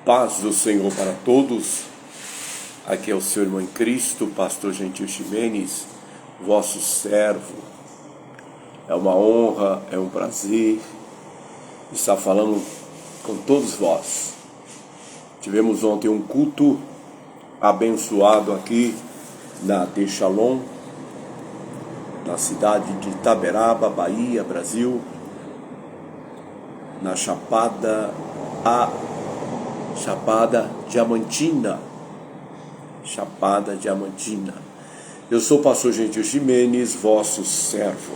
Paz do Senhor para todos. Aqui é o seu irmão em Cristo, pastor Gentil Ximenes, vosso servo. É uma honra, é um prazer estar falando com todos vós. Tivemos ontem um culto abençoado aqui na De Shalom, na cidade de Itaberaba, Bahia, Brasil, na Chapada Diamantina. Chapada Diamantina. Eu sou o pastor Gentil Ximenes, vosso servo.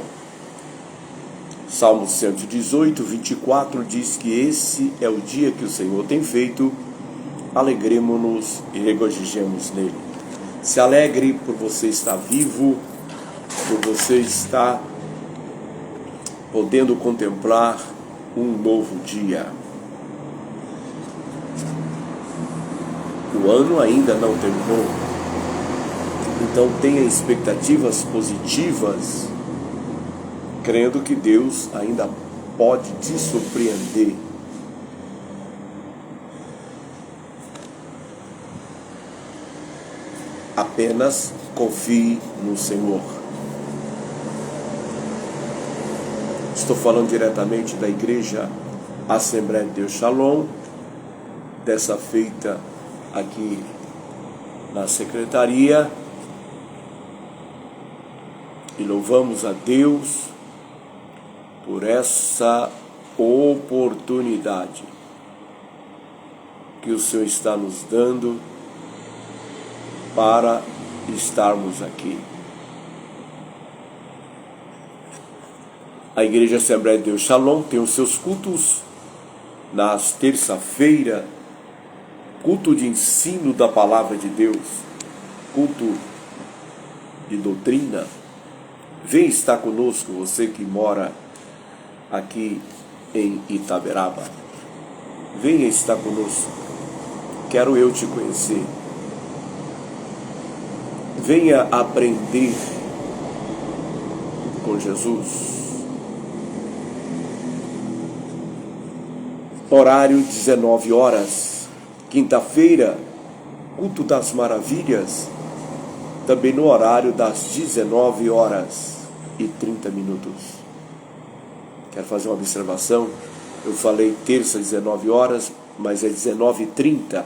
Salmo 118, 24 diz que esse é o dia que o Senhor tem feito, alegremo-nos e regozijemos nele. Se alegre por você estar vivo, por você estar podendo contemplar um novo dia. O ano ainda não terminou, então tenha expectativas positivas, crendo que Deus ainda pode te surpreender. Apenas confie no Senhor. Estou falando diretamente da Igreja Assembleia de Deus Shalom, dessa feita aqui na secretaria, e louvamos a Deus por essa oportunidade que o Senhor está nos dando para estarmos aqui. A Igreja Assembleia de Deus Shalom tem os seus cultos nas terça-feira, culto de ensino da palavra de Deus, culto de doutrina. Vem estar conosco, você que mora aqui em Itaberaba. Venha estar conosco. Quero eu te conhecer. Venha aprender com Jesus. Horário 19 horas. Quinta-feira, culto das maravilhas, também no horário das 19 horas e 30 minutos. Quero fazer uma observação. Eu falei terça 19 horas, mas é 19h30.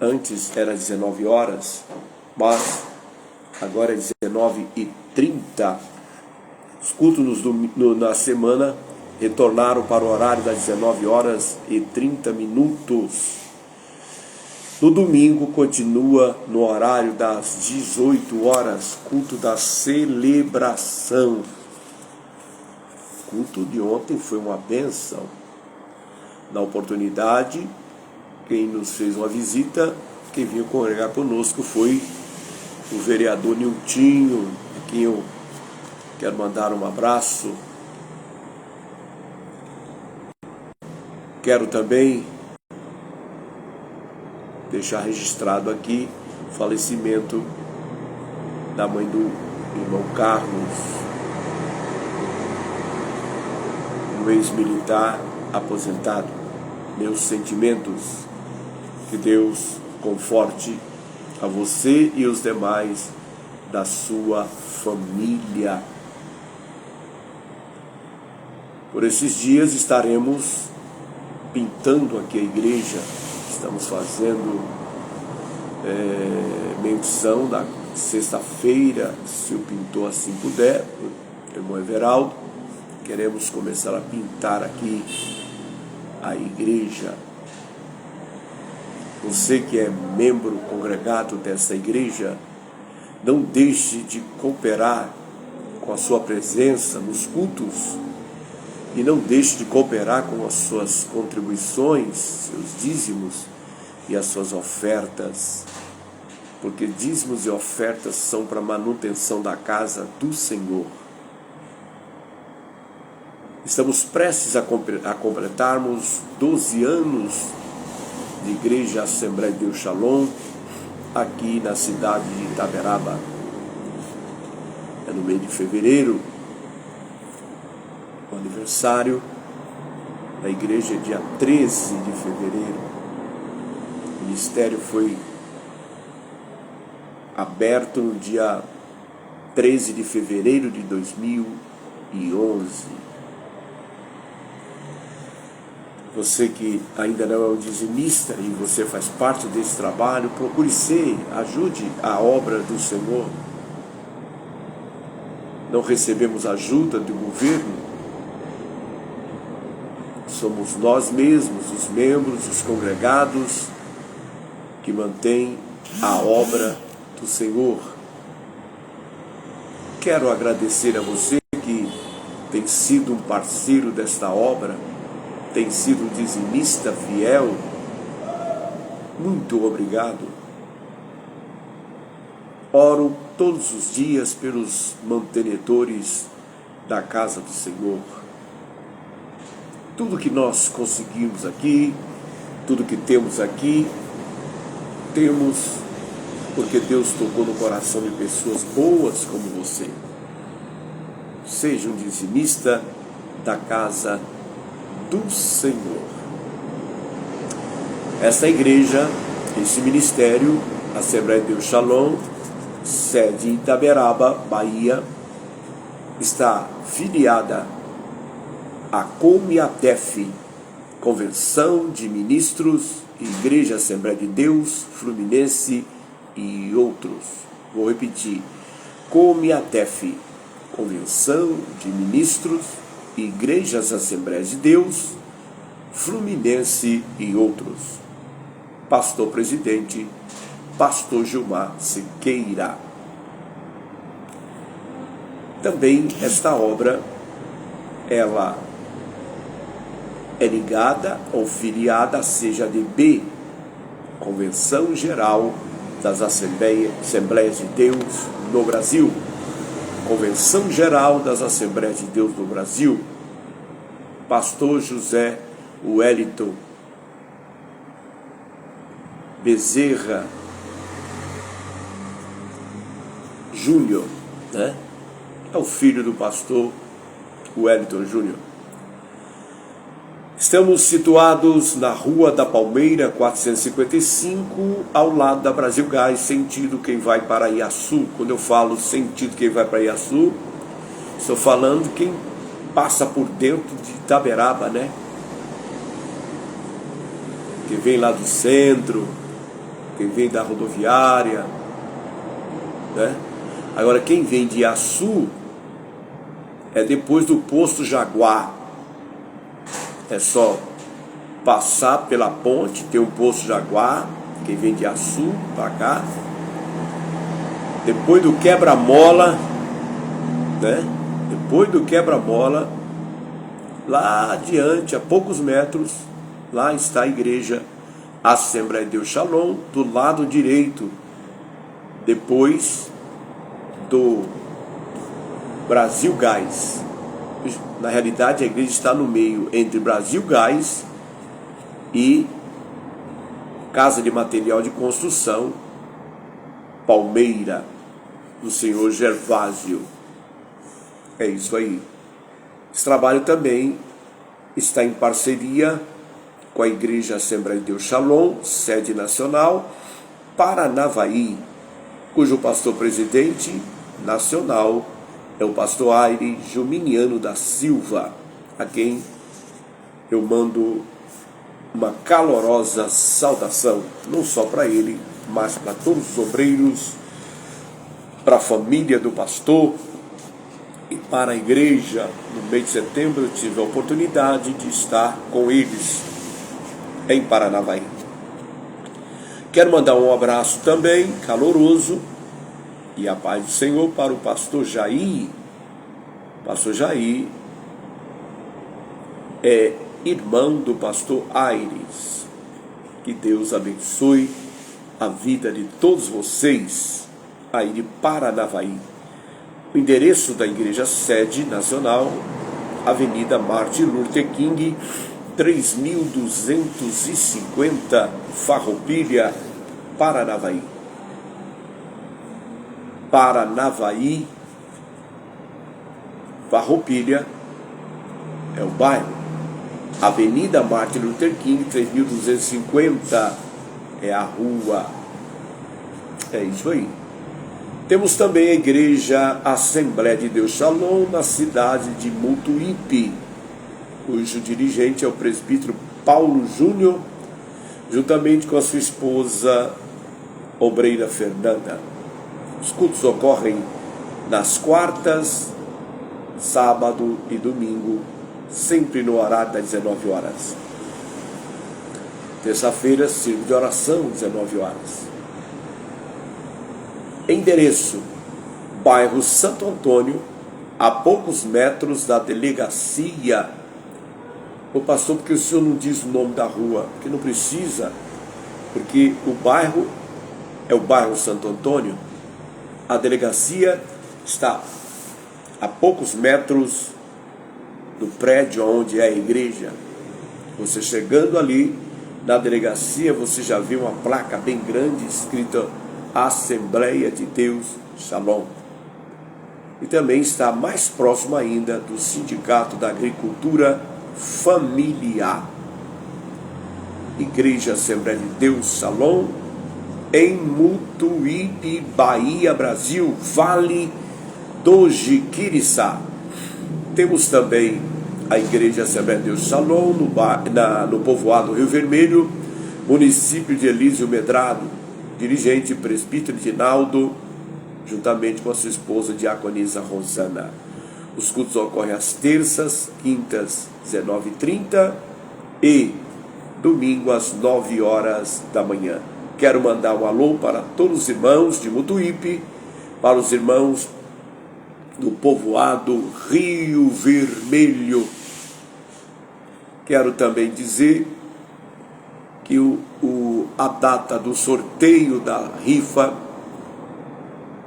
Antes era 19 horas, mas agora é 19h30. Os cultos na semana retornaram para o horário das 19 horas e 30 minutos. No domingo continua no horário das 18 horas, culto da celebração. O culto de ontem foi uma bênção. Na oportunidade, quem nos fez uma visita, quem veio congregar conosco foi o vereador Niltinho, a quem eu quero mandar um abraço. Quero também deixar registrado aqui o falecimento da mãe do irmão Carlos, um ex-militar aposentado. Meus sentimentos, que Deus conforte a você e os demais da sua família. Por esses dias estaremos pintando aqui a igreja. Estamos fazendo menção da sexta-feira, se o pintor assim puder, o irmão Everaldo. Queremos começar a pintar aqui a igreja. Você que é membro congregado dessa igreja, não deixe de cooperar com a sua presença nos cultos. E não deixe de cooperar com as suas contribuições, seus dízimos e as suas ofertas. Porque dízimos e ofertas são para a manutenção da casa do Senhor. Estamos prestes a completarmos 12 anos de Igreja Assembleia de Deus Shalom, aqui na cidade de Itaberaba. É no mês de fevereiro. O aniversário da igreja é dia 13 de fevereiro. O ministério foi aberto no dia 13 de fevereiro de 2011. Você que ainda não é um dizimista e você faz parte desse trabalho, procure ser, ajude a obra do Senhor. Não recebemos ajuda do governo, somos nós mesmos, os membros, os congregados, que mantêm a obra do Senhor. Quero agradecer a você que tem sido um parceiro desta obra, tem sido um dizimista fiel. Muito obrigado. Oro todos os dias pelos mantenedores da casa do Senhor. Tudo que nós conseguimos aqui, tudo que temos aqui, temos porque Deus tocou no coração de pessoas boas como você. Seja um dizimista da casa do Senhor. Esta igreja, esse ministério, Assembleia de Deus Shalom, sede em Itaberaba, Bahia, está filiada à Comiatef, Convenção de Ministros, Igreja Assembleia de Deus, Fluminense e outros. Vou repetir: Comiatef, Convenção de Ministros, Igrejas Assembleias de Deus, Fluminense e outros. Pastor Presidente, Pastor Gilmar Siqueira. Também esta obra, ela é ligada ou filiada à CJDB, Convenção Geral das Assembleias de Deus no Brasil. Convenção Geral das Assembleias de Deus no Brasil. Pastor José Wellington Bezerra Júnior, né? É o filho do pastor Wellington Júnior. Estamos situados na Rua da Palmeira, 455, ao lado da Brasil Gás, sentido quem vai para Iaçu. Quando eu falo sentido quem vai para Iaçu, estou falando quem passa por dentro de Itaberaba, né? Quem vem lá do centro, quem vem da rodoviária, né? Agora, quem vem de Iaçu é depois do posto Jaguar. É só passar pela ponte, tem um posto Jaguar, quem vem de Iaçu para cá. Depois do quebra-mola, né? Depois do quebra-mola, lá adiante, a poucos metros, lá está a igreja Assembleia de Deus Shalom, do lado direito, depois do Brasil Gás. Na realidade, a igreja está no meio entre Brasil Gás e Casa de Material de Construção Palmeira, do senhor Gervásio. É isso aí. Esse trabalho também está em parceria com a Igreja Assembleia de Deus Shalom, sede nacional, Paranavaí, cujo pastor presidente nacional é o pastor Aire Juminiano da Silva, a quem eu mando uma calorosa saudação, não só para ele, mas para todos os obreiros, para a família do pastor e para a igreja. No mês de setembro eu tive a oportunidade de estar com eles em Paranavaí. Quero mandar um abraço também caloroso e a paz do Senhor para o pastor Jair. Pastor Jair é irmão do pastor Aires. Que Deus abençoe a vida de todos vocês aí de Paranavaí. O endereço da igreja sede nacional, Avenida Martin Luther King, 3250, Farroupilha, Paranavaí. Paranavaí, Farroupilha é o bairro. Avenida Martin Luther King, 3250 é a rua. É isso aí. Temos também a igreja Assembleia de Deus Shalom, na cidade de Mutuípe, cujo dirigente é o presbítero Paulo Júnior, juntamente com a sua esposa obreira Fernanda. Os cultos ocorrem nas quartas, sábado e domingo, sempre no horário das 19 horas. Terça-feira, sirvo de oração, 19 horas. Endereço: bairro Santo Antônio, a poucos metros da delegacia. Ô pastor, porque o senhor não diz o nome da rua? Porque não precisa, porque o bairro é o bairro Santo Antônio. A delegacia está a poucos metros do prédio onde é a igreja. Você chegando ali na delegacia, você já viu uma placa bem grande escrita Assembleia de Deus Shalom. E também está mais próximo ainda do Sindicato da Agricultura Familiar. Igreja Assembleia de Deus Shalom, em Mutuípe, Bahia, Brasil, Vale do Jiquiriçá. Temos também a Igreja Assembleia de Deus Shalom no povoado Rio Vermelho, município de Elísio Medrado, dirigente presbítero Ginaldo, juntamente com a sua esposa diaconisa Rosana. Os cultos ocorrem às terças, quintas, 19h30 e domingo às 9 horas da manhã. Quero mandar um alô para todos os irmãos de Mutuípe, para os irmãos do povoado Rio Vermelho. Quero também dizer que a data do sorteio da rifa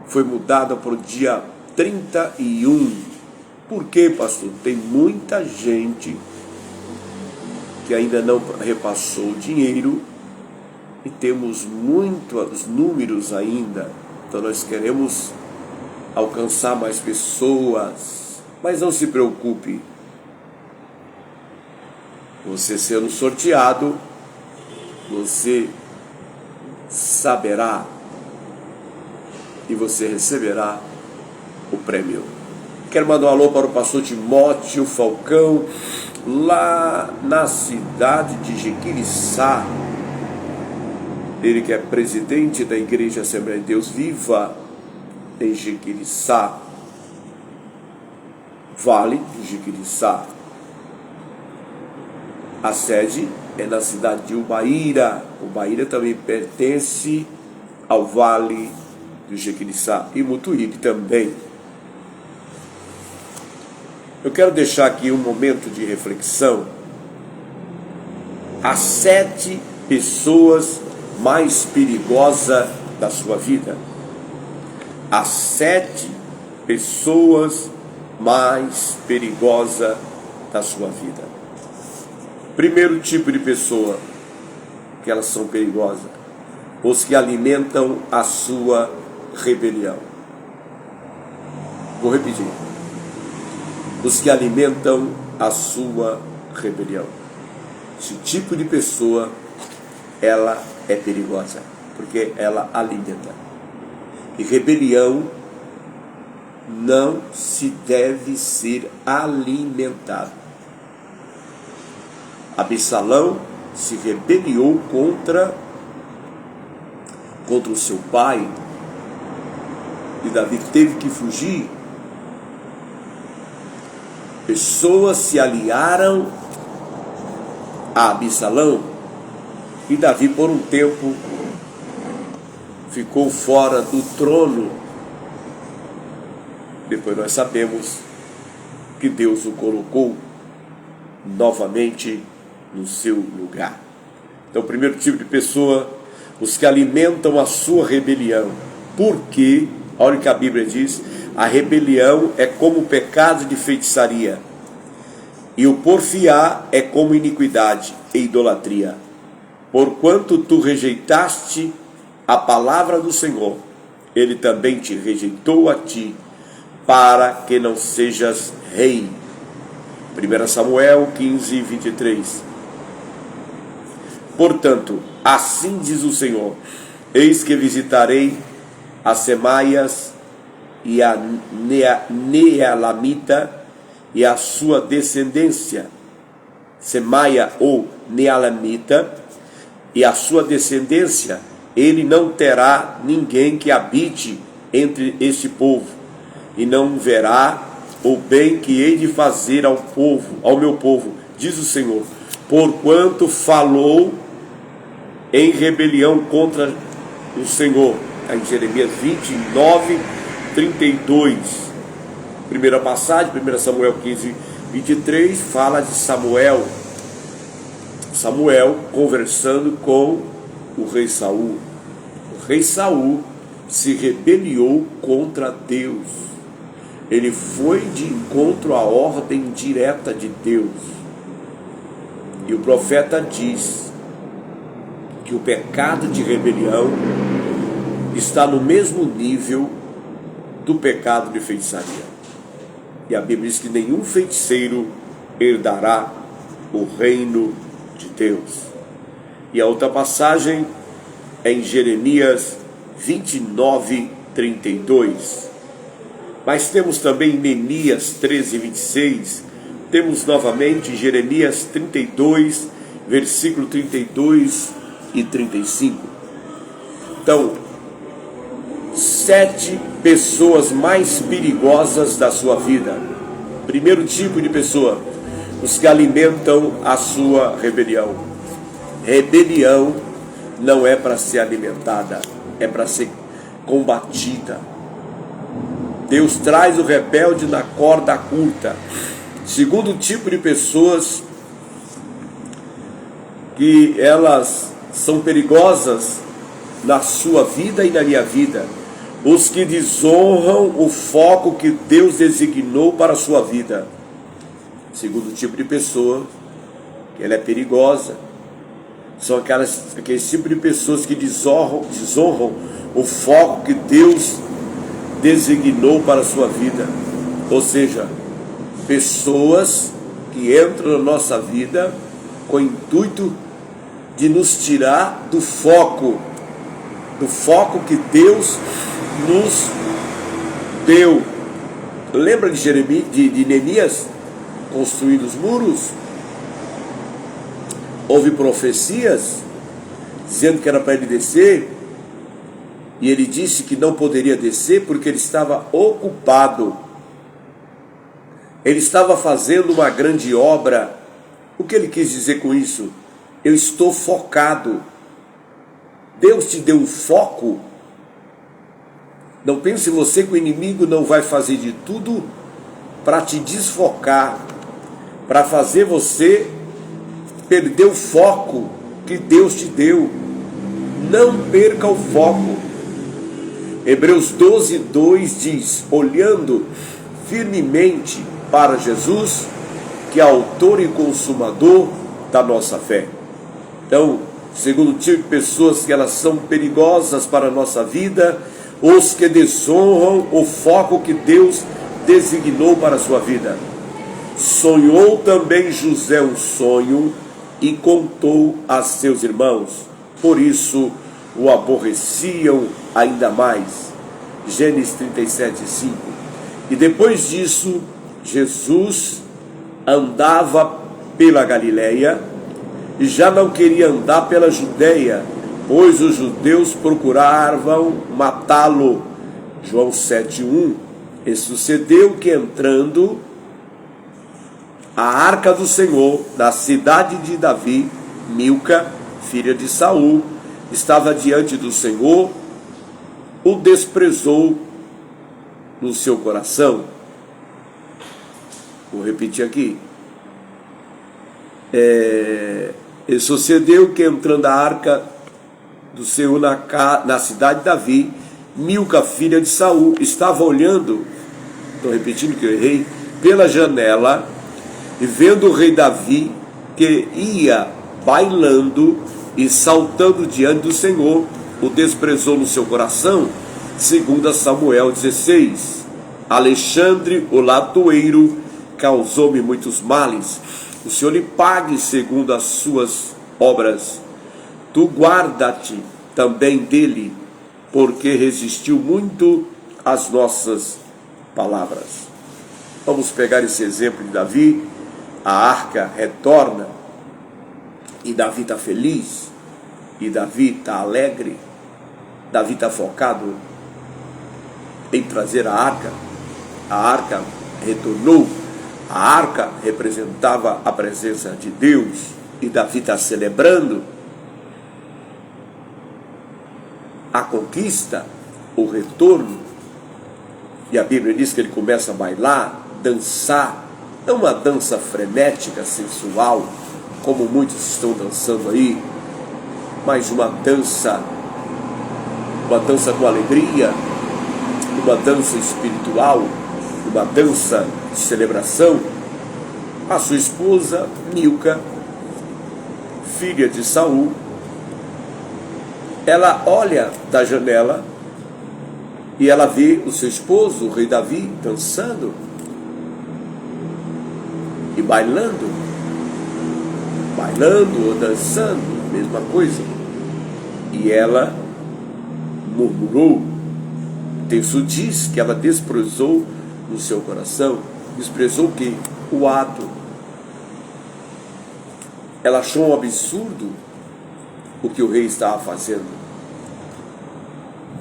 foi mudada para o dia 31. Por quê, pastor? Tem muita gente que ainda não repassou o dinheiro e temos muitos números ainda. Então nós queremos alcançar mais pessoas. Mas não se preocupe. Você sendo sorteado, você saberá e você receberá o prêmio. Quero mandar um alô para o pastor Timóteo Falcão, lá na cidade de Jiquiriçá. Ele que é presidente da Igreja Assembleia de Deus Viva em Jiquiriçá, Vale do Jiquiriçá. A sede é na cidade de Ubaíra. Ubaíra também pertence ao Vale do Jiquiriçá e Mutuípe também. Eu quero deixar aqui um momento de reflexão. As 7 pessoas mais perigosas da sua vida. As 7 pessoas mais perigosas da sua vida. Primeiro tipo de pessoa que elas são perigosas: os que alimentam a sua rebelião. Vou repetir: os que alimentam a sua rebelião. Esse tipo de pessoa, ela é perigosa, porque ela alimenta. E rebelião não se deve ser alimentado. Absalão se rebeliou contra o seu pai, e Davi teve que fugir. Pessoas se aliaram a Absalão, e Davi por um tempo ficou fora do trono. Depois nós sabemos que Deus o colocou novamente no seu lugar. Então, o primeiro tipo de pessoa, os que alimentam a sua rebelião. Porque, olha o que a Bíblia diz: a rebelião é como o pecado de feitiçaria, e o porfiar é como iniquidade e idolatria. Porquanto tu rejeitaste a palavra do Senhor, ele também te rejeitou a ti, para que não sejas rei. 1 Samuel 15, 23. Portanto, assim diz o Senhor: eis que visitarei a Semaias e a Neelamita e a sua descendência, Semaia ou Neelamita e a sua descendência, ele não terá ninguém que habite entre este povo, e não verá o bem que hei de fazer ao povo, ao meu povo, diz o Senhor, porquanto falou em rebelião contra o Senhor. Em Jeremias 29, 32. Primeira passagem, 1 Samuel 15, 23, fala de Samuel conversando com o rei Saul. O rei Saul se rebeliou contra Deus. Ele foi de encontro à ordem direta de Deus. E o profeta diz que o pecado de rebelião está no mesmo nível do pecado de feitiçaria. E a Bíblia diz que nenhum feiticeiro herdará o reino de Deus. E a outra passagem é em Jeremias 29, 32. Mas temos também Neemias 13, 26. Temos novamente Jeremias 32, versículo 32 e 35. Então, 7 pessoas mais perigosas da sua vida. Primeiro tipo de pessoa: os que alimentam a sua rebelião. Rebelião não é para ser alimentada, é para ser combatida. Deus traz o rebelde na corda curta. Segundo tipo de pessoas, que elas são perigosas na sua vida e na minha vida: os que desonram o foco que Deus designou para a sua vida. Segundo tipo de pessoa, que ela é perigosa, são aqueles tipo de pessoas que desonram o foco que Deus designou para a sua vida. Ou seja, pessoas que entram na nossa vida com o intuito de nos tirar do foco que Deus nos deu. Lembra de Neemias construindo os muros? Houve profecias dizendo que era para ele descer, e ele disse que não poderia descer porque ele estava ocupado. Ele estava fazendo uma grande obra. O que ele quis dizer com isso? Eu estou focado. Deus te deu um foco. Não pense você que o inimigo não vai fazer de tudo para te desfocar, para fazer você perder o foco que Deus te deu. Não perca o foco. Hebreus 12, 2 diz: olhando firmemente para Jesus, que é autor e consumador da nossa fé. Então, segundo tipo de pessoas, que elas são perigosas para a nossa vida, os que desonram o foco que Deus designou para a sua vida. Sonhou também José um sonho e contou a seus irmãos, por isso o aborreciam ainda mais. Gênesis 37, 5. E depois disso, Jesus andava pela Galileia e já não queria andar pela Judeia, pois os judeus procuravam matá-lo. João 7:1. E sucedeu que, entrando a arca do Senhor na cidade de Davi, Milca, filha de Saul, estava diante do Senhor, o desprezou no seu coração. Vou repetir aqui. E sucedeu que, entrando a arca do Senhor na cidade de Davi, Milca, filha de Saul, estava olhando, estou repetindo que eu errei, pela janela, e vendo o rei Davi, que ia bailando e saltando diante do Senhor, o desprezou no seu coração. Segundo Samuel 16. Alexandre, o latoeiro, causou-me muitos males. O Senhor lhe pague segundo as suas obras. tu guarda-te também dele, porque resistiu muito às nossas palavras. Vamos pegar esse exemplo de Davi. A arca retorna e Davi está feliz, e Davi está alegre, Davi está focado em trazer a arca retornou, a arca representava a presença de Deus, e Davi está celebrando a conquista, o retorno, e a Bíblia diz que ele começa a bailar, dançar, não uma dança frenética, sensual, como muitos estão dançando aí, mas uma dança com alegria, uma dança espiritual, uma dança de celebração. A sua esposa, Milca, filha de Saul, ela olha da janela e ela vê o seu esposo, o rei Davi, dançando e bailando ou dançando, mesma coisa. E ela murmurou. O texto diz que ela desprezou no seu coração. Desprezou o quê? O ato. Ela achou um absurdo o que o rei estava fazendo.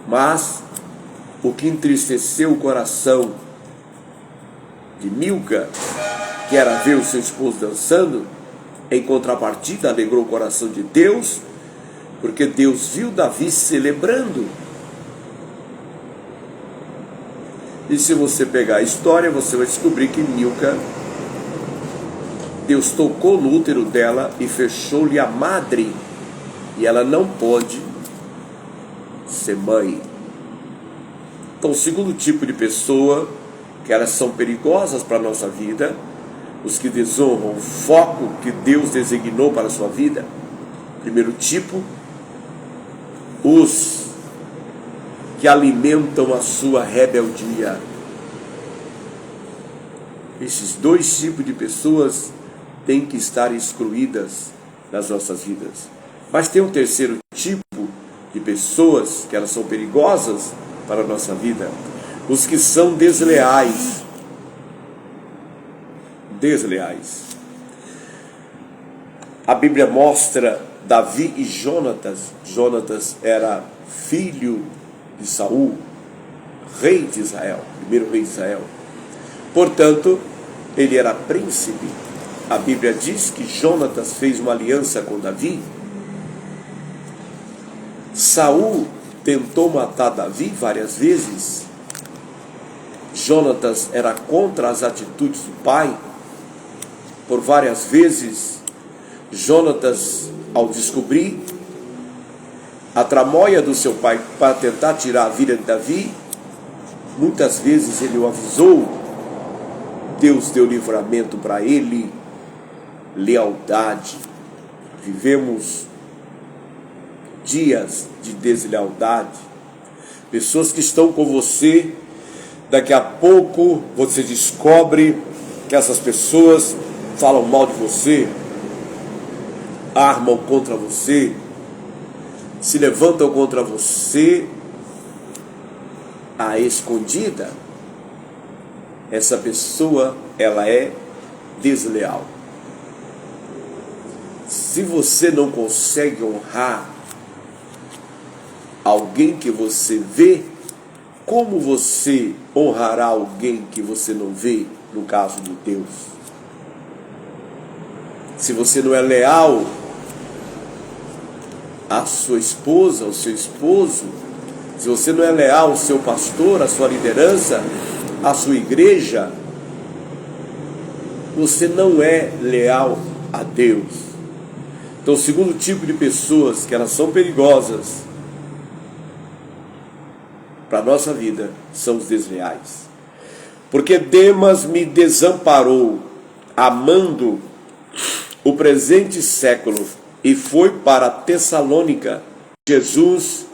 Mas o que entristeceu o coração de Milca, que era ver o seu esposo dançando, em contrapartida alegrou o coração de Deus, porque Deus viu Davi celebrando. E se você pegar a história, você vai descobrir que Milca, Deus tocou no útero dela e fechou-lhe a madre, e ela não pôde ser mãe. Então, o segundo tipo de pessoa, que elas são perigosas para a nossa vida, os que desonram o foco que Deus designou para a sua vida. Primeiro tipo, os que alimentam a sua rebeldia. Esses dois tipos de pessoas têm que estar excluídas das nossas vidas. Mas tem um terceiro tipo de pessoas que elas são perigosas para a nossa vida. Os que são desleais. A Bíblia mostra Davi e Jonatas. Jonatas era filho de Saul, rei de Israel, primeiro rei de Israel. Portanto, ele era príncipe. A Bíblia diz que Jonatas fez uma aliança com Davi. Saul tentou matar Davi várias vezes. Jonatas era contra as atitudes do pai. Por várias vezes, Jonatas, ao descobrir a tramóia do seu pai para tentar tirar a vida de Davi, muitas vezes ele o avisou. Deus deu livramento para ele, lealdade. Vivemos dias de deslealdade. Pessoas que estão com você, daqui a pouco você descobre que essas pessoas falam mal de você, armam contra você, se levantam contra você à escondida. Essa pessoa, ela é desleal. Se você não consegue honrar alguém que você vê, como você honrará alguém que você não vê, no caso de Deus? Se você não é leal à sua esposa, ao seu esposo, se você não é leal ao seu pastor, à sua liderança, à sua igreja, você não é leal a Deus. Então, o segundo tipo de pessoas, que elas são perigosas para a nossa vida, são os desleais. Porque Demas me desamparou, amando o presente século, e foi para Tessalônica. Jesus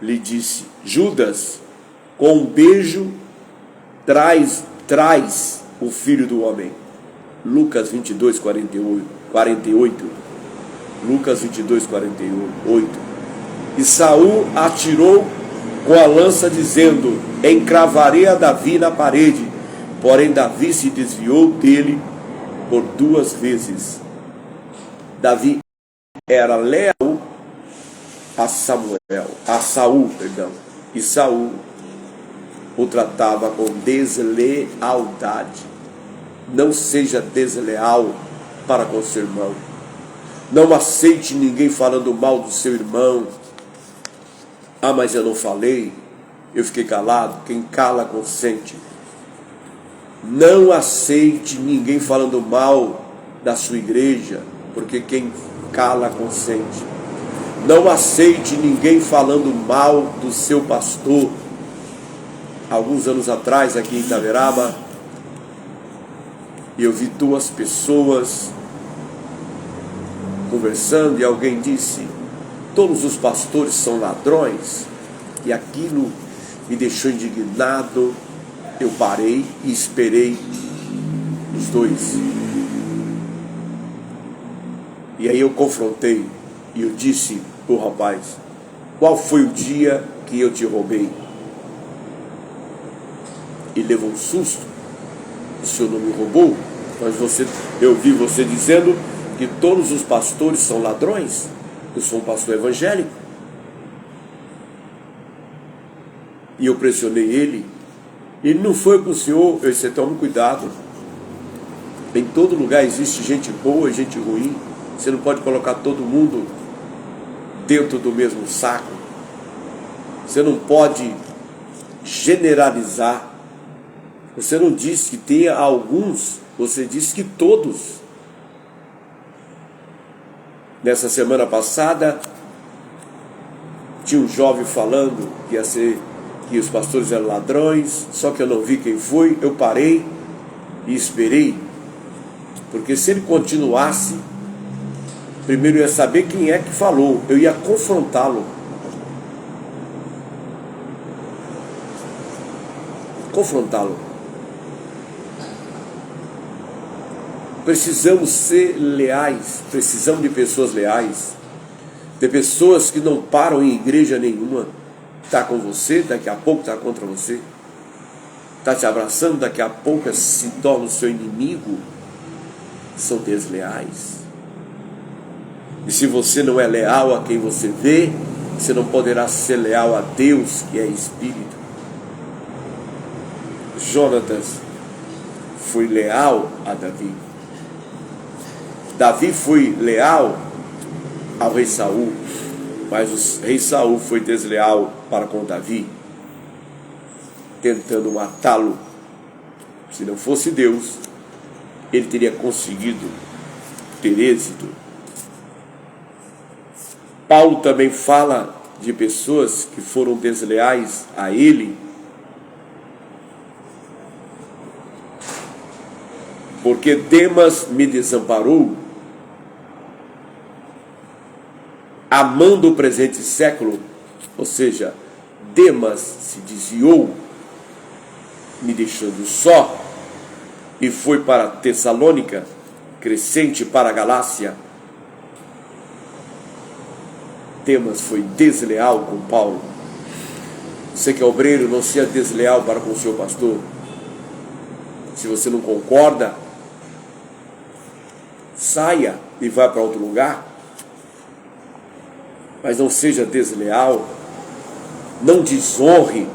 lhe disse: Judas, com um beijo traz o Filho do Homem. Lucas 22, 48. Lucas 22, 48. E Saul atirou com a lança, dizendo: encravarei a Davi na parede. Porém Davi se desviou dele por 2 vezes. Davi era leal a Saul, e Saul o tratava com deslealdade. Não seja desleal para com seu irmão. Não aceite ninguém falando mal do seu irmão. Ah, mas eu não falei, eu fiquei calado. Quem cala consente. Não aceite ninguém falando mal da sua igreja, porque quem cala consente. Não aceite ninguém falando mal do seu pastor. Alguns anos atrás, aqui em Itaberaba, eu vi 2 pessoas conversando e alguém disse: todos os pastores são ladrões. E aquilo me deixou indignado. Eu parei e esperei os 2. E aí eu confrontei e eu disse pro rapaz: qual foi o dia que eu te roubei? E levou um susto. O senhor não me roubou? Mas eu vi você dizendo que todos os pastores são ladrões. Eu sou um pastor evangélico. E eu pressionei ele. Ele: não foi com o senhor. Eu disse: tome cuidado. Em todo lugar existe gente boa e gente ruim. Você não pode colocar todo mundo dentro do mesmo saco. Você não pode generalizar. Você não disse que tenha alguns, você disse que todos. Nessa semana passada, tinha um jovem falando que os pastores eram ladrões, só que eu não vi quem foi. Eu parei e esperei, porque se ele continuasse, primeiro eu ia saber quem é que falou, eu ia confrontá-lo. Precisamos ser leais, precisamos de pessoas leais, de pessoas que não param em igreja nenhuma. Está com você, daqui a pouco está contra você. Está te abraçando, daqui a pouco se torna o seu inimigo. São desleais. E se você não é leal a quem você vê, você não poderá ser leal a Deus, que é Espírito. Jonatas foi leal a Davi. Davi foi leal ao rei Saul, mas o rei Saul foi desleal para com Davi, tentando matá-lo. Se não fosse Deus, ele teria conseguido ter êxito. Paulo também fala de pessoas que foram desleais a ele, porque Demas me desamparou, amando o presente século. Ou seja, Demas se desviou, me deixando só, e foi para Tessalônica, Crescente para a Galácia. Demas foi desleal com Paulo. Você que é obreiro, não seja desleal para com o seu pastor. Se você não concorda, saia e vá para outro lugar. Mas não seja desleal. Não desonre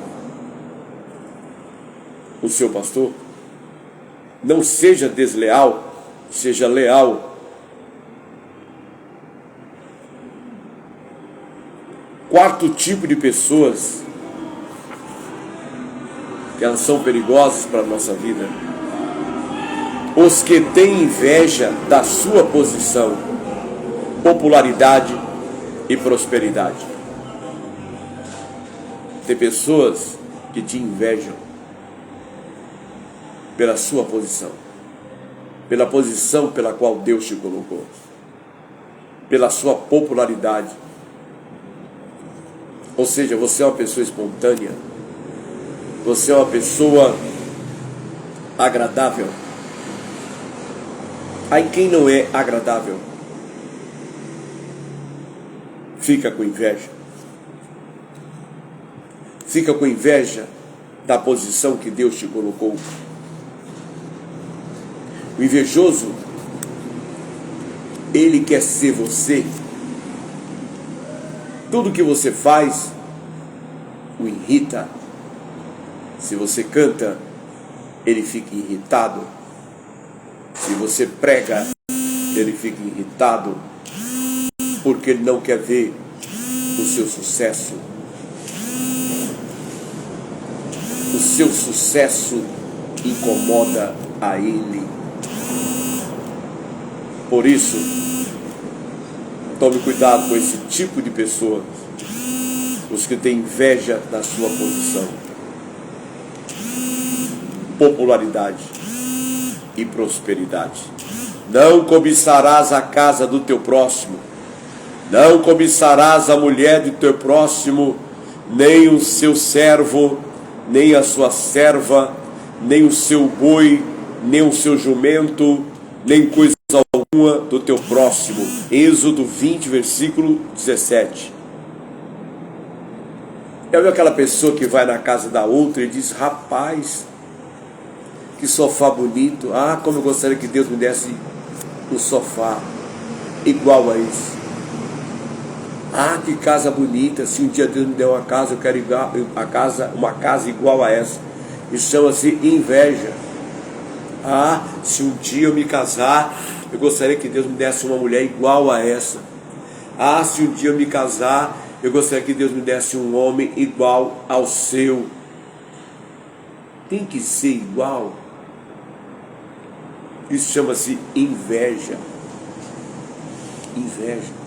o seu pastor. Não seja desleal, seja leal. Quarto tipo de pessoas que elas são perigosas para a nossa vida: os que têm inveja da sua posição, popularidade e prosperidade. Tem pessoas que te invejam pela sua posição, pela posição pela qual Deus te colocou, pela sua popularidade. Ou seja, você é uma pessoa espontânea, você é uma pessoa agradável. Aí quem não é agradável? fica com inveja. Fica com inveja da posição que Deus te colocou. O invejoso, ele quer ser você. Tudo que você faz o irrita. Se você canta, ele fica irritado. Se você prega, ele fica irritado, porque ele não quer ver o seu sucesso. O seu sucesso incomoda a ele. Por isso, tome cuidado com esse tipo de pessoa, os que têm inveja da sua posição, popularidade e prosperidade. Não cobiçarás a casa do teu próximo, não cobiçarás a mulher do teu próximo, nem o seu servo, nem a sua serva, nem o seu boi, nem o seu jumento, nem coisa alguma do teu próximo. Êxodo 20, versículo 17. Já viu aquela pessoa que vai na casa da outra e diz: rapaz, que sofá bonito, como eu gostaria que Deus me desse um sofá igual a esse. Que casa bonita, se um dia Deus me der uma casa, eu quero uma casa igual a essa. Isso chama-se inveja. Se um dia eu me casar, eu gostaria que Deus me desse uma mulher igual a essa. Se um dia eu me casar, eu gostaria que Deus me desse um homem igual ao seu. Tem que ser igual. Isso chama-se inveja. Inveja.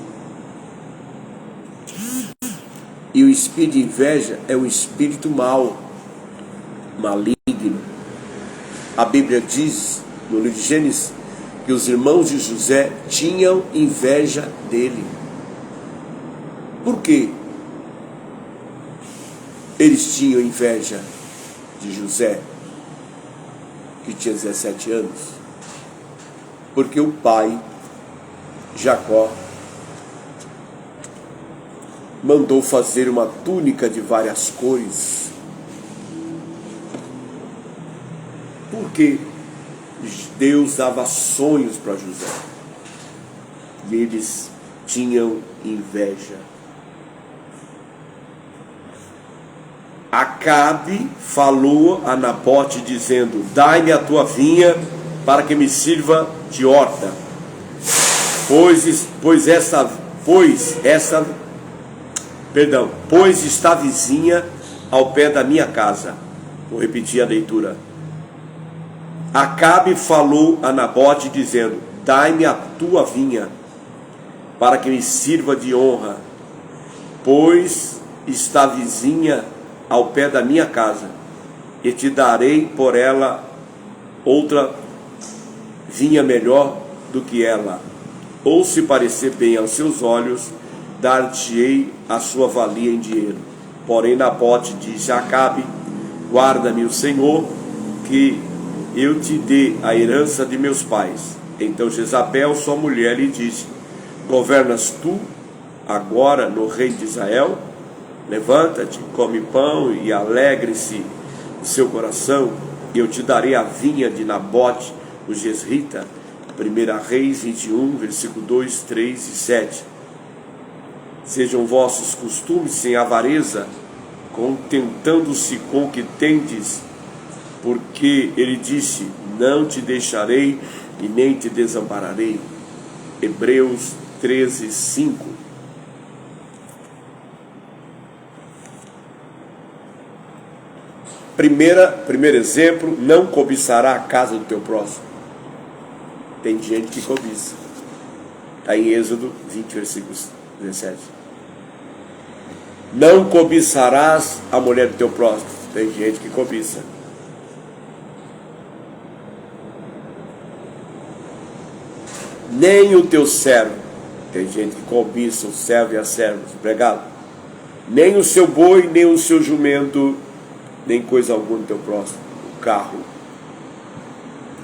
E o espírito de inveja é um espírito mau, maligno. A Bíblia diz, no livro de Gênesis, que os irmãos de José tinham inveja dele. Por quê? Eles tinham inveja de José, que tinha 17 anos. Porque o pai, Jacó, mandou fazer uma túnica de várias cores. Porque Deus dava sonhos para José. E eles tinham inveja. Acabe falou a Nabote dizendo: dai-me a tua vinha para que me sirva de horta, pois está vizinha ao pé da minha casa. Vou repetir a leitura. Acabe falou a Nabote dizendo: dai-me a tua vinha para que me sirva de honra, pois está vizinha ao pé da minha casa, e te darei por ela outra vinha melhor do que ela, ou se parecer bem aos seus olhos, dar-te-ei a sua valia em dinheiro. Porém Nabote disse a Acabe: guarda-me o Senhor, que eu te dê a herança de meus pais. Então Jezabel, sua mulher, lhe disse: governas tu agora no reino de Israel? Levanta-te, come pão e alegre-se o seu coração, e eu te darei a vinha de Nabote, o Jezrita. 1 Reis 21, versículo 2, 3 e 7. Sejam vossos costumes sem avareza, contentando-se com o que tendes, porque ele disse: não te deixarei e nem te desampararei. Hebreus 13, 5. Primeiro exemplo: não cobiçará a casa do teu próximo. Tem gente que cobiça. Está em Êxodo 20, versículos 17. Não cobiçarás a mulher do teu próximo. Tem gente que cobiça. Nem o teu servo. Tem gente que cobiça o servo e a serva, empregado. Nem o seu boi, nem o seu jumento, nem coisa alguma do teu próximo. O carro.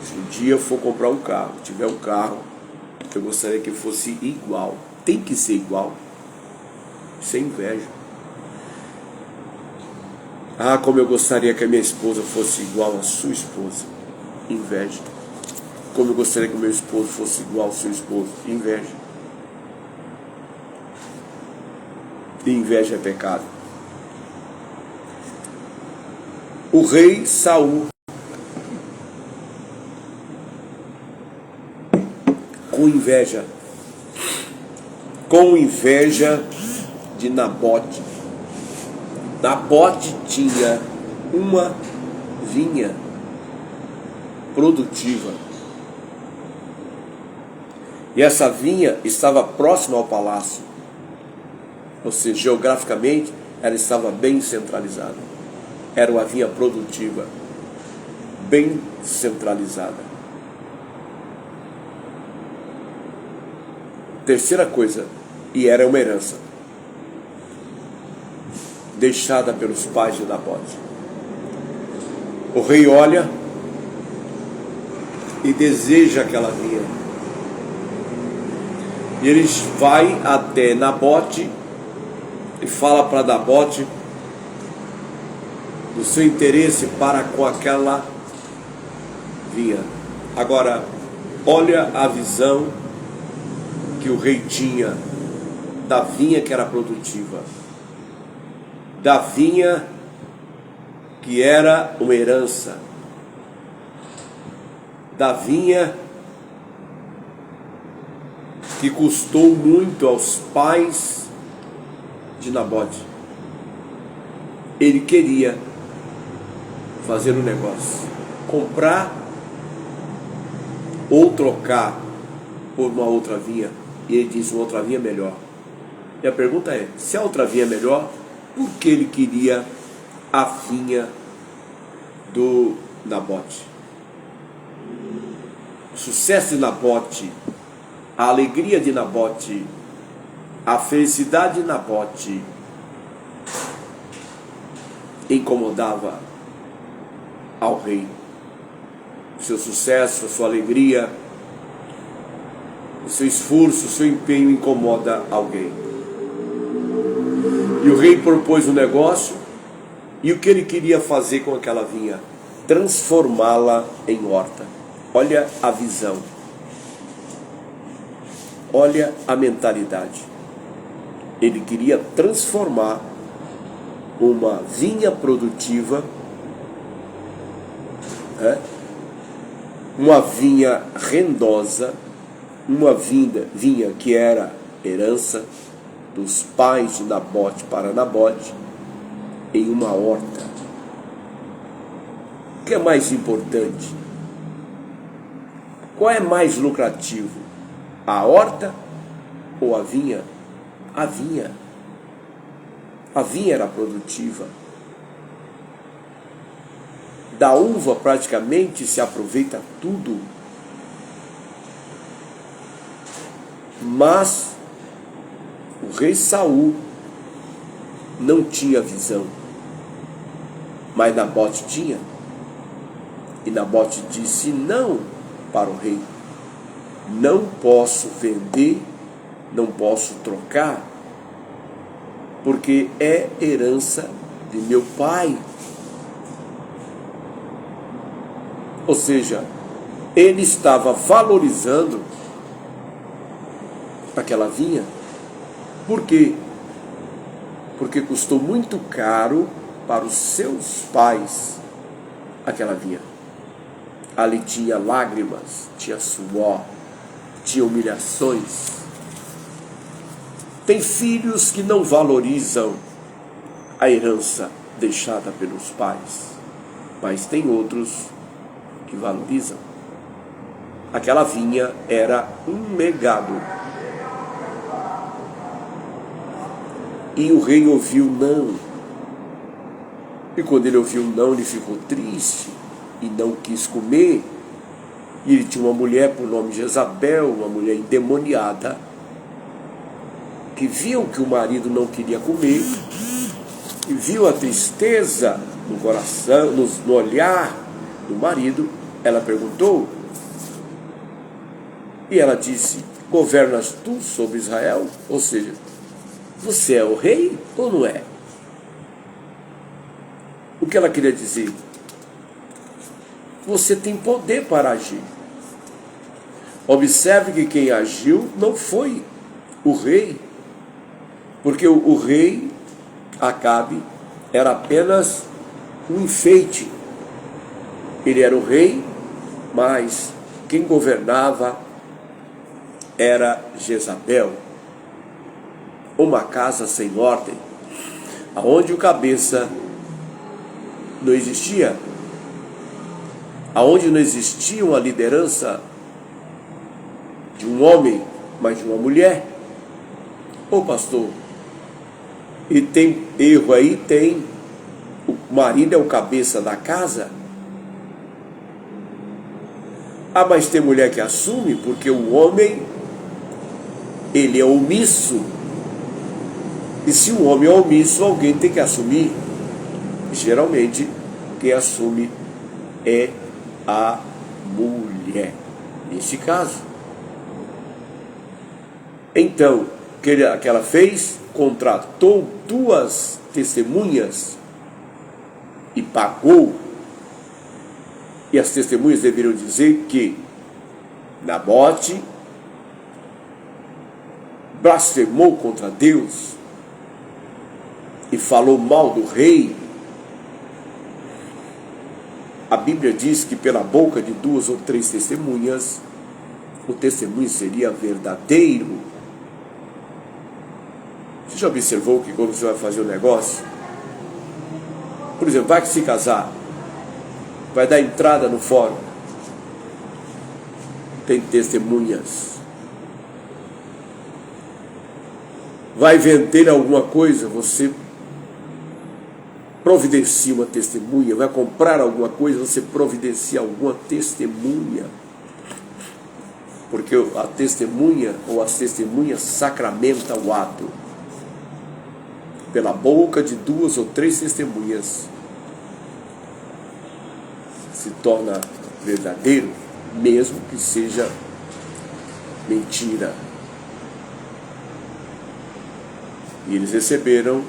Se um dia eu for comprar um carro, tiver um carro, eu gostaria que fosse igual. Tem que ser igual. Isso é inveja. Ah, como eu gostaria que a minha esposa fosse igual à sua esposa. Inveja. Como eu gostaria que o meu esposo fosse igual ao seu esposo. Inveja. E inveja é pecado. O rei Saul, com inveja de Nabote. Nabote tinha uma vinha produtiva. E essa vinha estava próxima ao palácio. Ou seja, geograficamente, ela estava bem centralizada. Era uma vinha produtiva, bem centralizada. Terceira coisa, e era uma herança deixada pelos pais de Nabote. O rei olha e deseja aquela vinha. E ele vai até Nabote e fala para Nabote do seu interesse para com aquela vinha. Agora, olha a visão que o rei tinha da vinha que era produtiva, da vinha que era uma herança, da vinha que custou muito aos pais de Nabote. Ele queria fazer um negócio, comprar ou trocar por uma outra vinha. E ele disse, uma outra vinha melhor. E a pergunta é, se a outra vinha é melhor, por que ele queria a vinha do Nabote? O sucesso de Nabote, a alegria de Nabote, a felicidade de Nabote incomodava ao rei. O seu sucesso, a sua alegria, o seu esforço, o seu empenho incomoda alguém. E o rei propôs um negócio, e o que ele queria fazer com aquela vinha? Transformá-la em horta. Olha a visão. Olha a mentalidade. Ele queria transformar uma vinha produtiva, uma vinha rendosa, uma vinha que era herança dos pais de Nabote para Nabote, em uma horta. O que é mais importante? Qual é mais lucrativo? A horta ou a vinha? A vinha. A vinha era produtiva. Da uva praticamente se aproveita tudo. Mas o rei Saul não tinha visão. Mas Nabote tinha. E Nabote disse não para o rei. Não posso vender, não posso trocar, porque é herança de meu pai. Ou seja, ele estava valorizando aquela vinha. Por quê? Porque custou muito caro para os seus pais aquela vinha. Ali tinha lágrimas, tinha suor, tinha humilhações. Tem filhos que não valorizam a herança deixada pelos pais, mas tem outros que valorizam. Aquela vinha era um legado. E o rei ouviu não. E quando ele ouviu não, ele ficou triste e não quis comer. E ele tinha uma mulher por nome Jezabel, uma mulher endemoniada, que viu que o marido não queria comer, e viu a tristeza no coração, no olhar do marido. Ela perguntou, e ela disse, governas tu sobre Israel? Ou seja, você é o rei ou não é? O que ela queria dizer? Você tem poder para agir. Observe que quem agiu não foi o rei, porque o rei Acabe era apenas um enfeite. Ele era o rei, mas quem governava era Jezabel, uma casa sem ordem, aonde o cabeça não existia, aonde não existia uma liderança de um homem, mas de uma mulher. Ô pastor, e tem erro aí? Tem. O marido é o cabeça da casa. Ah, mas tem mulher que assume, porque o homem, ele é omisso. E se o homem é omisso, alguém tem que assumir. Geralmente, quem assume é a mulher, neste caso. Então, o que ela fez? Contratou 2 testemunhas e pagou. E as testemunhas deveriam dizer que Nabote blasfemou contra Deus e falou mal do rei. A Bíblia diz que pela boca de 2 ou 3 testemunhas, o testemunho seria verdadeiro. Você já observou que quando você vai fazer um negócio, por exemplo, vai se casar, vai dar entrada no fórum, tem testemunhas. Vai vender alguma coisa, você providencia uma testemunha. Vai comprar alguma coisa, você providencia alguma testemunha. Porque a testemunha ou as testemunhas sacramentam o ato. Pela boca de 2 ou 3 testemunhas se torna verdadeiro, mesmo que seja mentira. E eles receberam,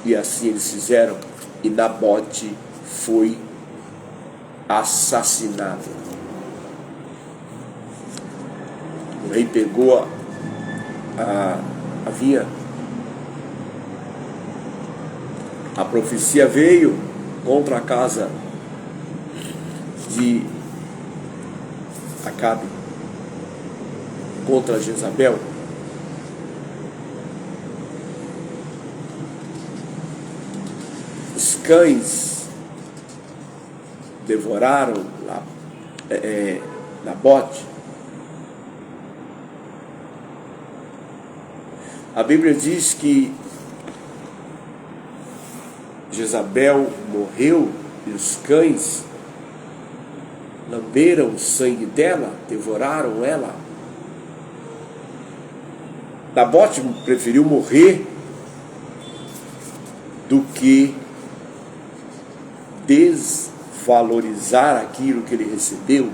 e assim eles fizeram, e Nabote foi assassinado. O rei pegou a vinha. A profecia veio contra a casa de Acabe, contra Jezabel. Os cães devoraram Nabote. A Bíblia diz que Jezabel morreu e os cães lamberam o sangue dela, devoraram ela. Nabote preferiu morrer do que desvalorizar aquilo que ele recebeu.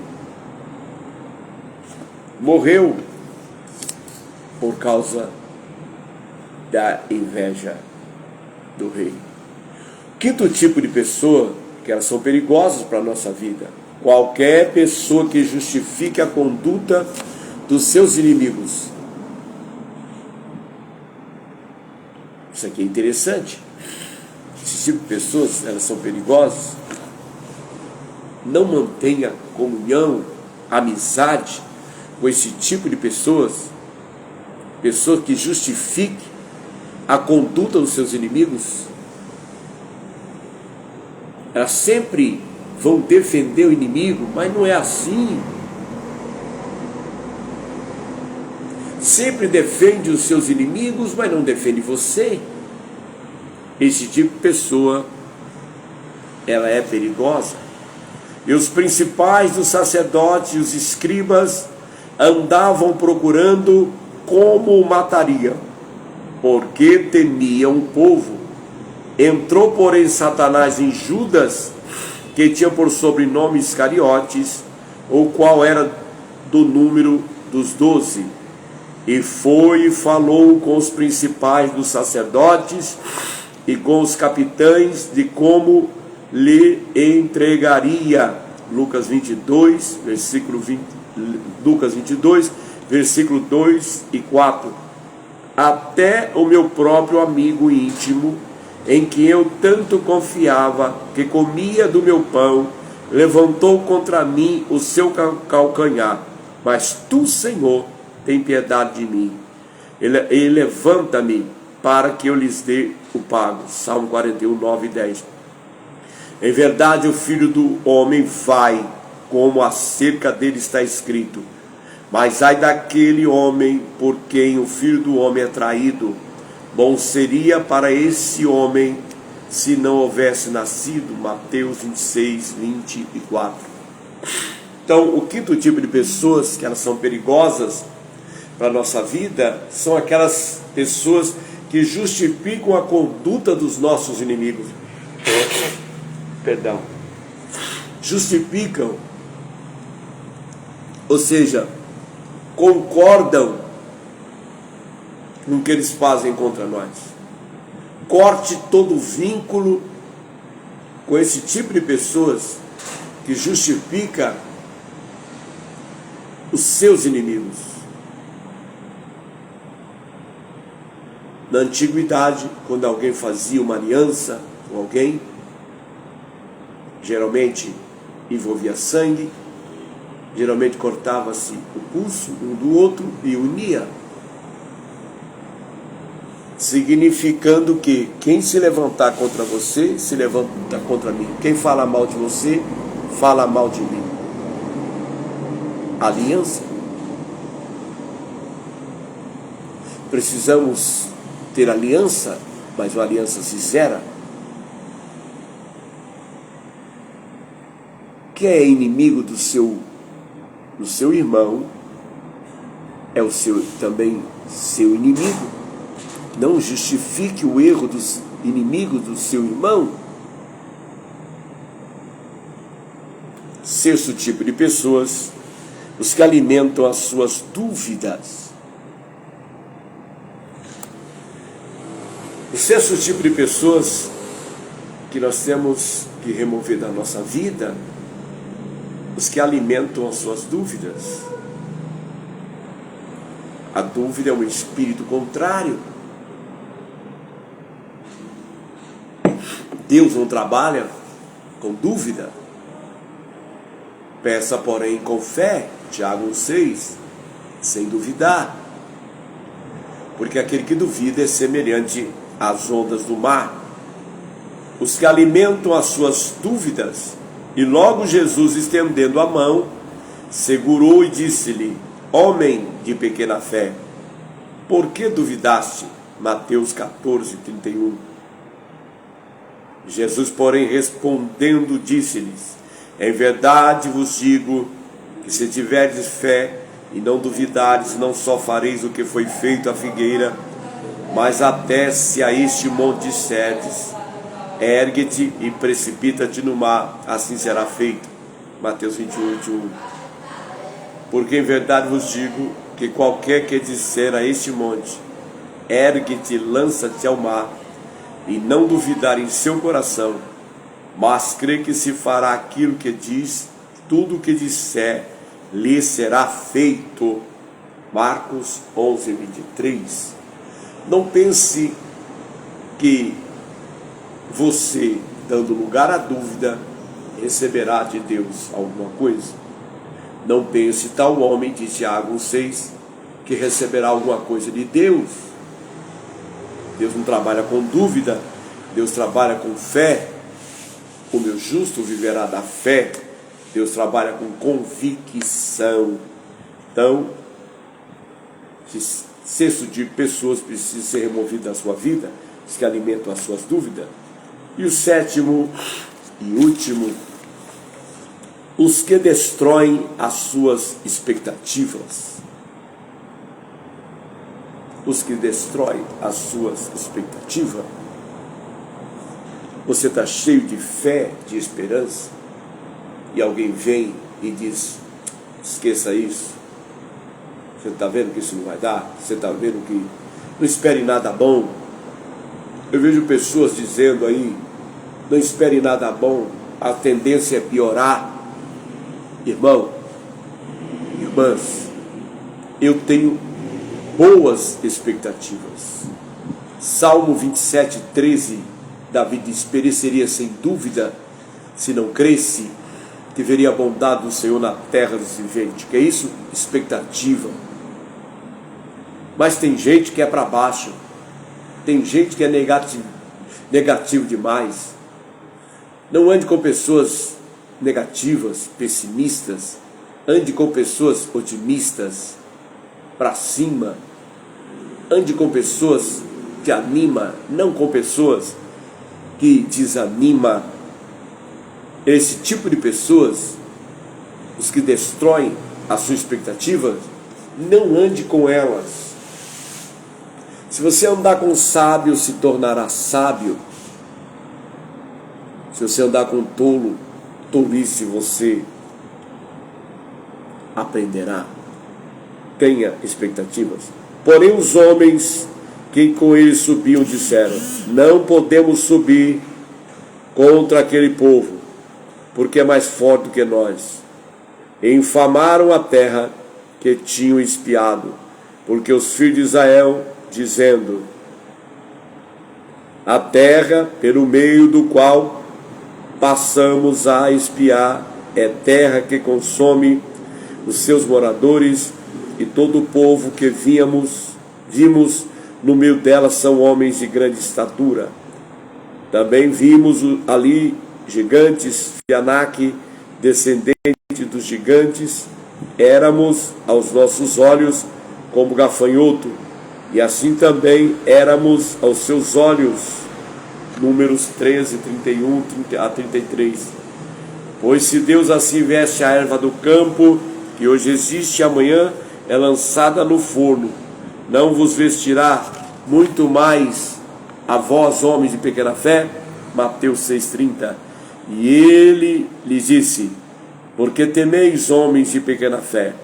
Morreu por causa da inveja do rei. Quinto tipo de pessoa, que elas são perigosas para a nossa vida: qualquer pessoa que justifique a conduta dos seus inimigos. Isso aqui é interessante. Esse tipo de pessoas, elas são perigosas. Não mantenha comunhão, amizade com esse tipo de pessoas. Pessoas que justifiquem a conduta dos seus inimigos. Elas sempre vão defender o inimigo, mas não é assim. Sempre defende os seus inimigos, mas não defende você. Esse tipo de pessoa, ela é perigosa. E os principais dos sacerdotes e os escribas andavam procurando como o matariam, porque temiam o povo. Entrou, porém, Satanás em Judas, que tinha por sobrenome Iscariotes, o qual era do número dos 12. E foi e falou com os principais dos sacerdotes e com os capitães de como lhe entregaria. Lucas 22, versículo 2 e 4. Até o meu próprio amigo íntimo, em quem eu tanto confiava, que comia do meu pão, levantou contra mim o seu calcanhar. Mas tu, Senhor, tem piedade de mim, e levanta-me para que eu lhes dê o pago. Salmo 41, 9 e 10. Em verdade, o Filho do Homem vai, como acerca dele está escrito. Mas ai daquele homem por quem o Filho do Homem é traído. Bom seria para esse homem se não houvesse nascido. Mateus 26, 24. Então, o quinto tipo de pessoas que elas são perigosas para a nossa vida são aquelas pessoas que justificam a conduta dos nossos inimigos. Perdão. Justificam, ou seja, concordam no que eles fazem contra nós. Corte todo vínculo com esse tipo de pessoas que justifica os seus inimigos. Na antiguidade, quando alguém fazia uma aliança com alguém, geralmente envolvia sangue, geralmente cortava-se o pulso um do outro e unia, significando que quem se levantar contra você, se levanta contra mim. Quem fala mal de você, fala mal de mim. Aliança. Precisamos ter aliança, mas uma aliança sincera. Quem é inimigo do seu irmão é também seu inimigo. Não justifique o erro dos inimigos do seu irmão. Sexto tipo de pessoas, os que alimentam as suas dúvidas. O sexto tipo de pessoas que nós temos que remover da nossa vida, os que alimentam as suas dúvidas. A dúvida é um espírito contrário. Deus não trabalha com dúvida. Peça, porém, com fé, Tiago 1,6, sem duvidar. Porque aquele que duvida é semelhante às ondas do mar. Os que alimentam as suas dúvidas. E logo Jesus, estendendo a mão, segurou e disse-lhe: homem de pequena fé, por que duvidaste? Mateus 14, 31. Jesus, porém, respondendo, disse-lhes: em verdade vos digo que se tiverdes fé e não duvidares, não só fareis o que foi feito à figueira, mas até se a este monte disserdes: ergue-te e precipita-te no mar, assim será feito. Mateus 21, 21. Porque em verdade vos digo que qualquer que disser a este monte: ergue-te, lança-te ao mar, e não duvidar em seu coração, mas crê que se fará aquilo que diz, tudo o que disser lhe será feito. Marcos 11, 23. Não pense que você, dando lugar à dúvida, receberá de Deus alguma coisa. Não pense tal homem, de Tiago 6, que receberá alguma coisa de Deus. Deus não trabalha com dúvida, Deus trabalha com fé. O meu justo viverá da fé. Deus trabalha com convicção. Então, esse sexto de pessoas precisa ser removido da sua vida, os que alimentam as suas dúvidas. E o sétimo e último, os que destroem as suas expectativas. Os que destroem as suas expectativas. Você está cheio de fé, de esperança, e alguém vem e diz: esqueça isso, Você está vendo que isso não vai dar? Você está vendo que não espere nada bom? Eu vejo pessoas dizendo aí, não espere nada bom, a tendência é piorar. Irmão, irmãs, eu tenho boas expectativas. Salmo 27:13, Davi diz: pereceria sem dúvida se não cresce, que veria a bondade do Senhor na terra dos viventes. Que é isso? Expectativa. Mas tem gente que é para baixo, tem gente que é negativo demais. Não ande com pessoas negativas, pessimistas. Ande com pessoas otimistas, para cima. Ande com pessoas que animam, não com pessoas que desanimam. Esse tipo de pessoas, os que destroem a sua expectativa, não ande com elas. Se você andar com sábio, se tornará sábio. Se você andar com tolo, tolice você aprenderá. Tenha expectativas. Porém os homens que com ele subiam disseram: não podemos subir contra aquele povo, porque é mais forte do que nós. E infamaram a terra que tinham espiado, porque os filhos de Israel, dizendo: a terra pelo meio do qual passamos a espiar é terra que consome os seus moradores, e todo o povo que vimos no meio dela são homens de grande estatura. Também vimos ali gigantes de Anak, descendente dos gigantes, éramos aos nossos olhos como gafanhoto, e assim também éramos aos seus olhos. Números 13, 31 a 33. Pois se Deus assim veste a erva do campo, que hoje existe e amanhã é lançada no forno, não vos vestirá muito mais a vós, homens de pequena fé? Mateus 6,30. E ele lhes disse: porque temeis, homens de pequena fé?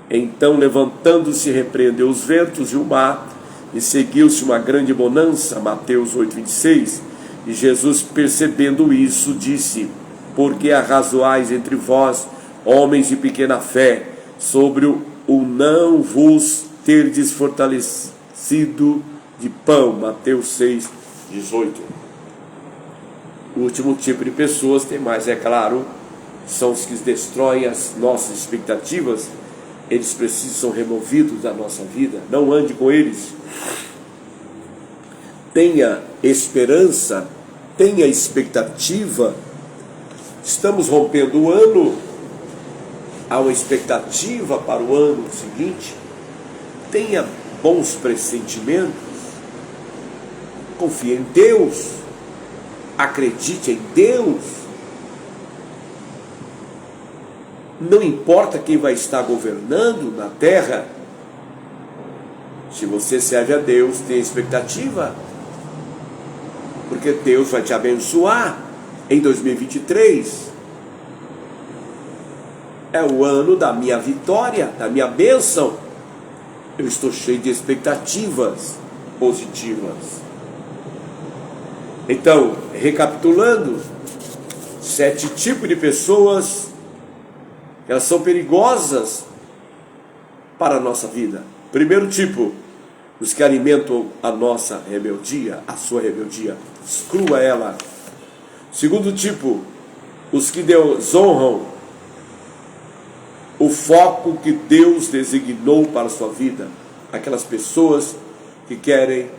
Então, levantando-se, repreendeu os ventos e o mar, e seguiu-se uma grande bonança. Mateus 8,26. E Jesus, percebendo isso, disse: porque arrazoais entre vós, homens de pequena fé, sobre o não vos terdes fortalecido de pão? Mateus 6,18. O último tipo de pessoas, tem mais, é claro, são os que destroem as nossas expectativas. Eles precisam ser removidos da nossa vida. Não ande com eles. Tenha esperança, tenha expectativa. Estamos rompendo o ano, há uma expectativa para o ano seguinte. Tenha bons pressentimentos, confie em Deus, acredite em Deus. Não importa quem vai estar governando na terra, se você serve a Deus, tenha expectativa, porque Deus vai te abençoar em 2023. É o ano da minha vitória, da minha bênção. Eu estou cheio de expectativas positivas. Então, recapitulando, 7 tipos de pessoas, elas são perigosas para a nossa vida. Primeiro tipo, os que alimentam a nossa rebeldia, a sua rebeldia, exclua ela. Segundo tipo, os que desonram o foco que Deus designou para a sua vida. Aquelas pessoas que querem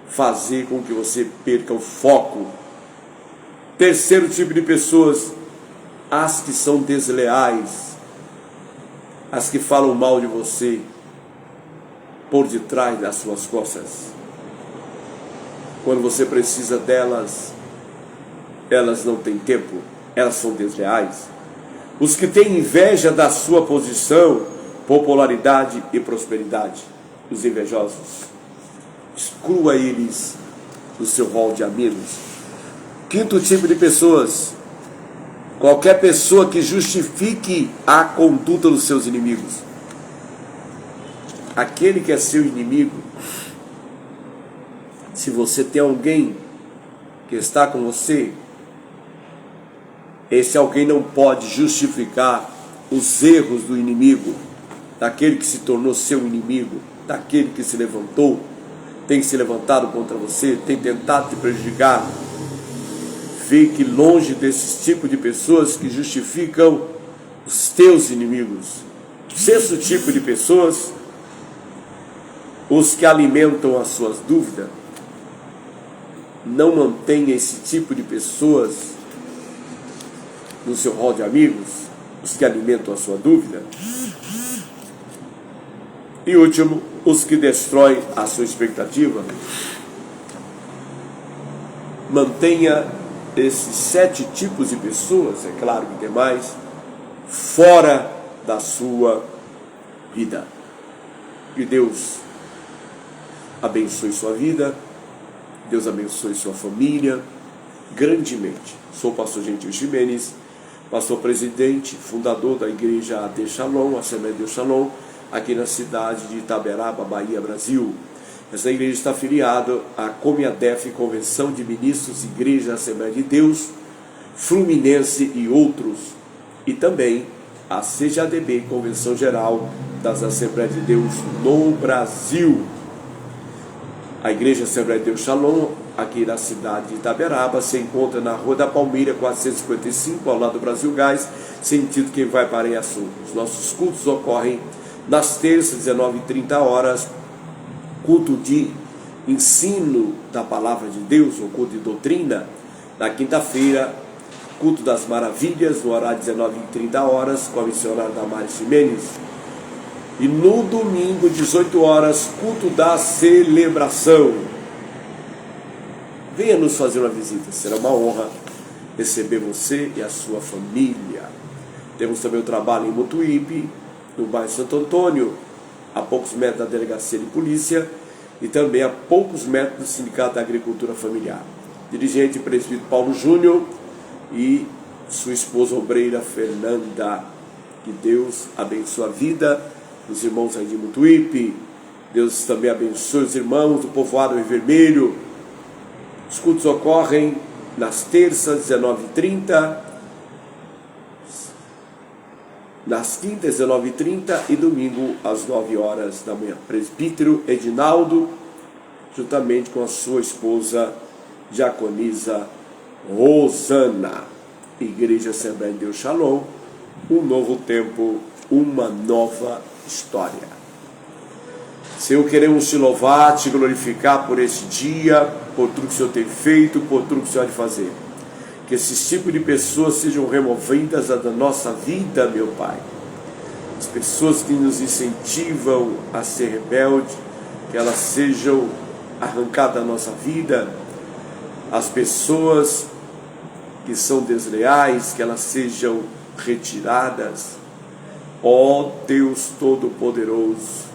fazer com que você perca o foco. Terceiro tipo de pessoas, as que são desleais, as que falam mal de você por detrás das suas costas. Quando você precisa delas, elas não têm tempo, elas são desleais. Os que têm inveja da sua posição, popularidade e prosperidade, os invejosos. Exclua eles do seu rol de amigos. Quinto tipo de pessoas, qualquer pessoa que justifique a conduta dos seus inimigos. aquele que é seu inimigo. Se você tem alguém que está com você, esse alguém não pode justificar os erros do inimigo, daquele que se tornou seu inimigo, daquele que se levantou, tem se levantado contra você, tem tentado te prejudicar. Fique longe desses tipos de pessoas que justificam os teus inimigos. Sexto tipo de pessoas, os que alimentam as suas dúvidas. Não mantenha esse tipo de pessoas no seu rol de amigos, os que alimentam a sua dúvida. E último, os que destroem a sua expectativa. Mantenha esses 7 tipos de pessoas, é claro que tem mais, fora da sua vida. Que Deus abençoe sua vida, Deus abençoe sua família grandemente. Sou o pastor Gentil Ximenes, pastor presidente, fundador da igreja AD Shalom, Assembleia de Deus Shalom, aqui na cidade de Itaberaba, Bahia, Brasil. Essa igreja está afiliada à Comiadef, Convenção de Ministros, Igreja Assembleia de Deus, Fluminense e outros. E também a CGADB, Convenção Geral das Assembleias de Deus no Brasil. A Igreja Assembleia de Deus Shalom, aqui na cidade de Itaberaba, se encontra na Rua da Palmeira, 455, ao lado do Brasil Gás, sentido quem vai para Iaçu. Os nossos cultos ocorrem nas terças, 19h30, culto de ensino da Palavra de Deus, ou culto de doutrina. Na quinta-feira, culto das maravilhas, no horário de 19h30, com a missionária Damares Ximenes. E no domingo, 18h, culto da celebração. Venha nos fazer uma visita, será uma honra receber você e a sua família. Temos também o trabalho em Mutuípe, no bairro Santo Antônio, a poucos metros da delegacia de polícia e também a poucos metros do Sindicato da Agricultura Familiar. Dirigente presbítero Paulo Júnior e sua esposa obreira Fernanda. Que Deus abençoe a vida dos irmãos aí de Mutuípe. Deus também abençoe os irmãos do povoado Rio Vermelho. Os cultos ocorrem nas terças, 19h30, nas quintas, 19h30 e domingo, às 9h da manhã. Presbítero Edinaldo, juntamente com a sua esposa, diaconisa Rosana. Igreja Assembleia de Deus Shalom, um novo tempo, uma nova história. Senhor, queremos te louvar, te glorificar por este dia, por tudo que o Senhor tem feito, por tudo que o Senhor vai fazer. Que esses tipos de pessoas sejam removidas da nossa vida, meu Pai. As pessoas que nos incentivam a ser rebelde, que elas sejam arrancadas da nossa vida. As pessoas que são desleais, que elas sejam retiradas. Ó Deus Todo-Poderoso,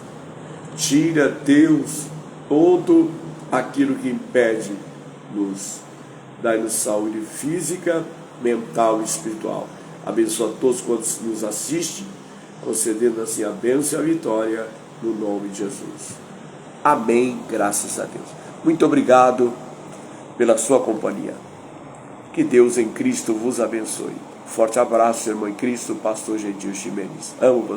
tira, Deus, todo aquilo que impede-nos. Dai-nos saúde física, mental e espiritual. Abençoa todos quantos nos assistem, concedendo assim a bênção e a vitória, no nome de Jesus. Amém, graças a Deus. Muito obrigado pela sua companhia. Que Deus em Cristo vos abençoe. Forte abraço, irmão em Cristo, pastor Gentil Ximenes. Amo você.